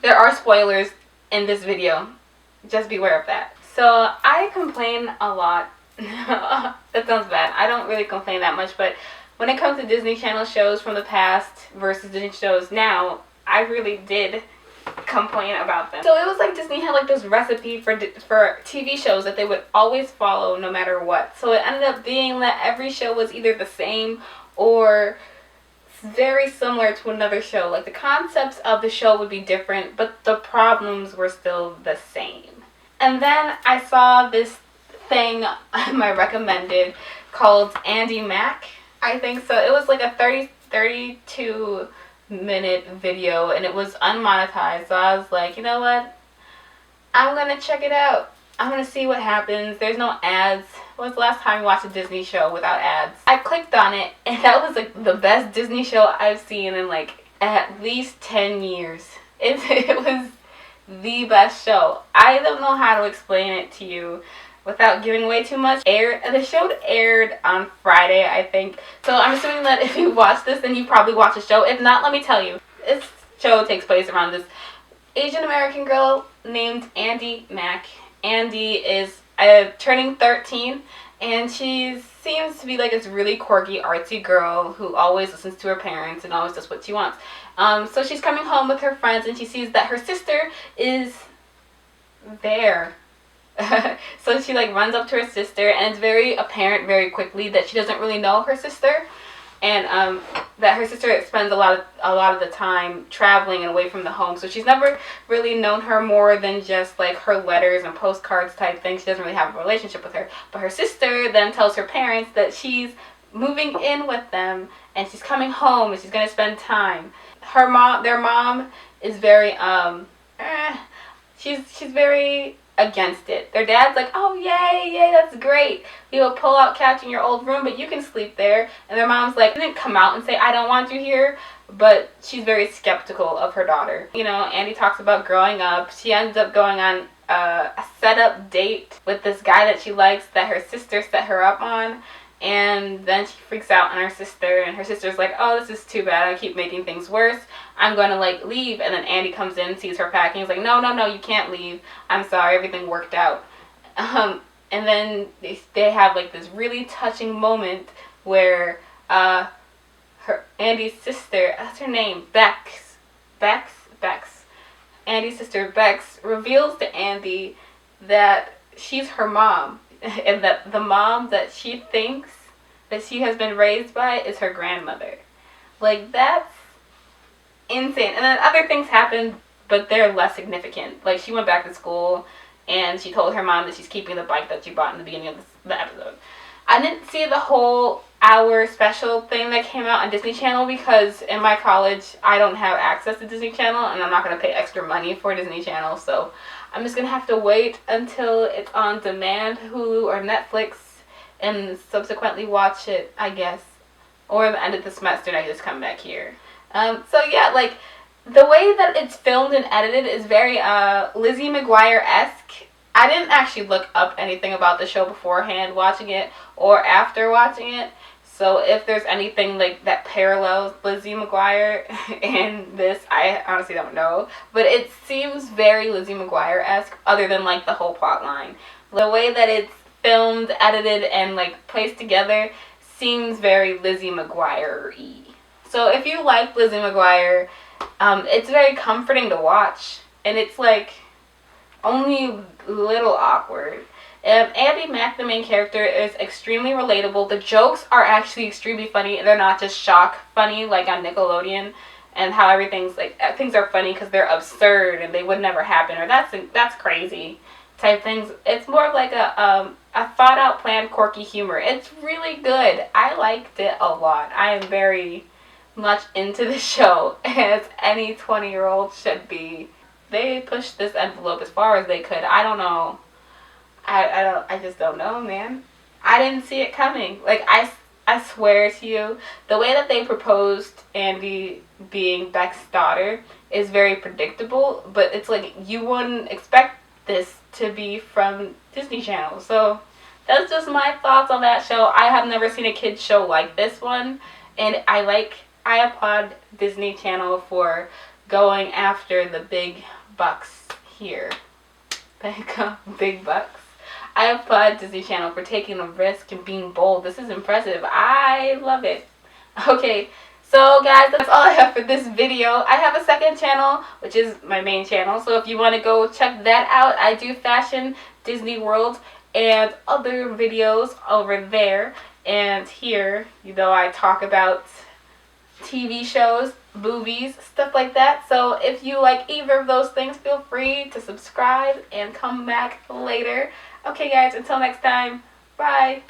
There are spoilers in this video. Just beware of that. So I complain a lot. That sounds bad. I don't really complain that much, but when it comes to Disney Channel shows from the past versus Disney shows now, I really did complain about them. So it was like Disney had like this recipe for TV shows that they would always follow no matter what. So it ended up being that every show was either the same or very similar to another show. Like the concepts of the show would be different, but the problems were still the same. And then I saw this thing on my recommended called Andi Mack, I think so. It was like a 32-minute video, and it was unmonetized. So I was like, you know what? I'm gonna check it out. I'm gonna see what happens. There's no ads. When was the last time you watched a Disney show without ads? I clicked on it, and that was like the best Disney show I've seen in like at least 10 years. It was the best show. I don't know how to explain it to you without giving away too much. The show aired on Friday, I think. So I'm assuming that if you watch this, then you probably watch the show. If not, let me tell you. This show takes place around this Asian American girl named Andi Mack. Andi is turning 13, and she seems to be like this really quirky, artsy girl who always listens to her parents and always does what she wants. So she's coming home with her friends, and she sees that her sister is there. So she like runs up to her sister, and it's very apparent very quickly that she doesn't really know her sister, and that her sister spends a lot of the time traveling and away from the home. So she's never really known her more than just like her letters and postcards type thing. She doesn't really have a relationship with her. But her sister then tells her parents that she's moving in with them, and she's coming home, and she's gonna spend time. Their mom is very she's very against it. Their dad's like, oh yay, that's great. We will pull out couch in your old room, but you can sleep there. And their mom's like, didn't come out and say, I don't want you here, but she's very skeptical of her daughter. You know, Andi talks about growing up. She ends up going on a set-up date with this guy that she likes that her sister set her up on. And then she freaks out on her sister, and her sister's like, oh, this is too bad. I keep making things worse. I'm going to, like, leave. And then Andi comes in, sees her packing. He's like, no, you can't leave. I'm sorry. Everything worked out. And then they have, like, this really touching moment where Andi's sister, what's her name? Bex. Andi's sister, Bex, reveals to Andi that she's her mom. And that the mom that she thinks that she has been raised by is her grandmother. Like, that's insane. And then other things happen, but they're less significant. Like, she went back to school, and she told her mom that she's keeping the bike that she bought in the beginning of the episode. I didn't see the whole hour special thing that came out on Disney Channel because in my college, I don't have access to Disney Channel, and I'm not going to pay extra money for Disney Channel, so I'm just going to have to wait until it's on demand, Hulu or Netflix, and subsequently watch it, I guess. Or the end of the semester, and I just come back here. So yeah, like, the way that it's filmed and edited is very Lizzie McGuire-esque. I didn't actually look up anything about the show beforehand watching it or after watching it. So if there's anything like that parallels Lizzie McGuire in this, I honestly don't know. But it seems very Lizzie McGuire-esque, other than like the whole plot line. The way that it's filmed, edited, and like placed together seems very Lizzie McGuire-y. So if you like Lizzie McGuire, it's very comforting to watch. And it's like only a little awkward. Andi Mack, the main character, is extremely relatable. The jokes are actually extremely funny, and they're not just shock funny like on Nickelodeon, and how everything's like things are funny because they're absurd and they would never happen, or that's crazy type things. It's more of like a thought out, planned, quirky humor. It's really good. I liked it a lot. I am very much into the show, as any 20-year-old should be. They pushed this envelope as far as they could. I don't know. I just don't know, man. I didn't see it coming. Like, I swear to you, the way that they proposed Andi being Beck's daughter is very predictable, but it's like you wouldn't expect this to be from Disney Channel. So that's just my thoughts on that show. I have never seen a kids show like this one, and I applaud Disney Channel for going after the big bucks here. Big bucks. I applaud Disney Channel for taking a risk and being bold. This is impressive. I love it. Okay, so guys, that's all I have for this video. I have a second channel, which is my main channel. So if you want to go check that out, I do fashion, Disney World, and other videos over there. And here, you know, I talk about TV shows, movies, stuff like that. So if you like either of those things, feel free to subscribe and come back later. Okay guys, until next time, bye.